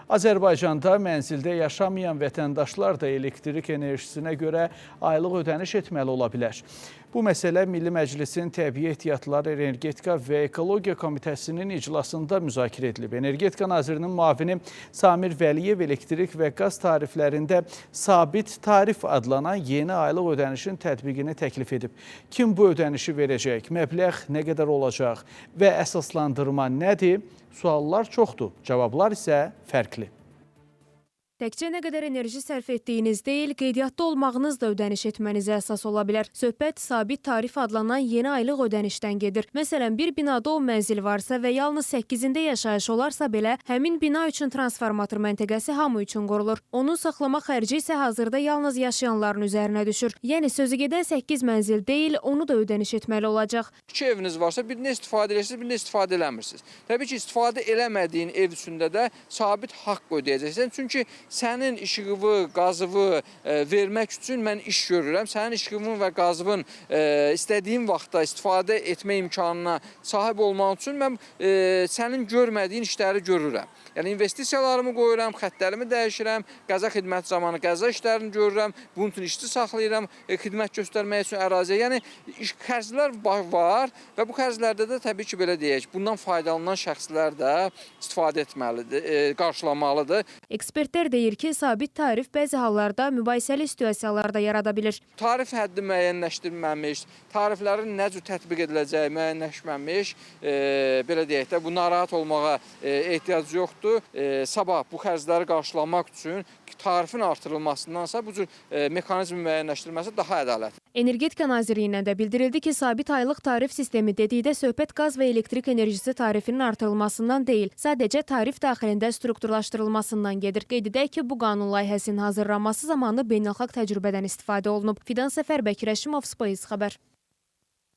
Azərbaycanda mənzildə yaşamayan vətəndaşlar da elektrik enerjisinə görə aylıq ödəniş etməli ola bilər. Bu məsələ Milli Məclisin Təbii Ehtiyatlar, Energetika və Ekologiya Komitəsinin iclasında müzakirə edilib. Energetika Nazirinin müavini Samir Vəliyev elektrik və qaz tariflərində sabit tarif adlanan yeni aylıq ödənişin tətbiqini təklif edib. Kim bu ödənişi verəcək, məbləğ nə qədər olacaq və əsaslandırma nədir? Suallar çoxdur, cavablar isə fərqli. Təkcə nə qədər enerji sərf etdiyiniz deyil, qeydiyyatda olmağınız da ödəniş etmənizə əsas ola bilər. Söhbət sabit tarif adlanan yeni aylıq ödənişdən gedir. Məsələn, bir binada 10 mənzil varsa və yalnız 8-ində yaşayış olarsa belə, həmin bina üçün transformator məntəqəsi hamı üçün qorulur. Onun saxlama xərci isə hazırda yalnız yaşayanların üzərinə düşür. Yəni sözü gedən 8 mənzil deyil, onu da ödəniş etməli olacaq. 2 eviniz varsa, birini istifadə edirsiniz, birini istifadə eləmirsiniz. Təbii ki, istifadə eləmədiyin ev üçündə də sabit haqq ödəyəcəksən. Çünki sənin işığı, qazıvı vermək üçün mən iş görürəm. Sənin işığın və qazıvın istədiyim vaxtda istifadə etmə imkanına sahib olmaq üçün mən sənin görmədiyin işləri görürəm. Yəni investisiyalarımı qoyuram, xəttlərimi dəyişirəm, qəza xidməti zamanı qəza işlərini görürəm, bunun üçün işçi saxlayıram, xidmət göstərmək üçün əraziyə. Yəni xərclər var və bu xərclərdə də təbii ki, belə deyək, bundan faydalanan şəxslər də istifadə etməlidir, qarşılanmalıdır. Ekspertlər deyir ki, sabit tarif bəzi hallarda mübahisəli situasiyalarda yarada bilir. Tarif həddi müəyyənləşdirilməmiş, tariflərin nə cür tətbiq ediləcəyi müəyyənləşməmiş, belə deyək də, bu narahat olmağa ehtiyac yoxdur. Sabah bu xərcləri qarşılamaq üçün tarifin artırılmasındansa bu cür mexanizm müəyyənləşdirilməsi daha ədalətlidir. Energetika Nazirliyindən də bildirildi ki, sabit aylıq tarif sistemi dedikdə söhbət qaz və elektrik enerjisi tarifinin artırılmasından deyil, sadəcə tarif daxilində strukturlaşdırılmasından gedir. Qeyd edək ki, bu qanun layihəsinin hazırlanması zamanı beynəlxalq təcrübədən istifadə olunub. Fidan Səfərbək, Rəşimov, Space xəbər.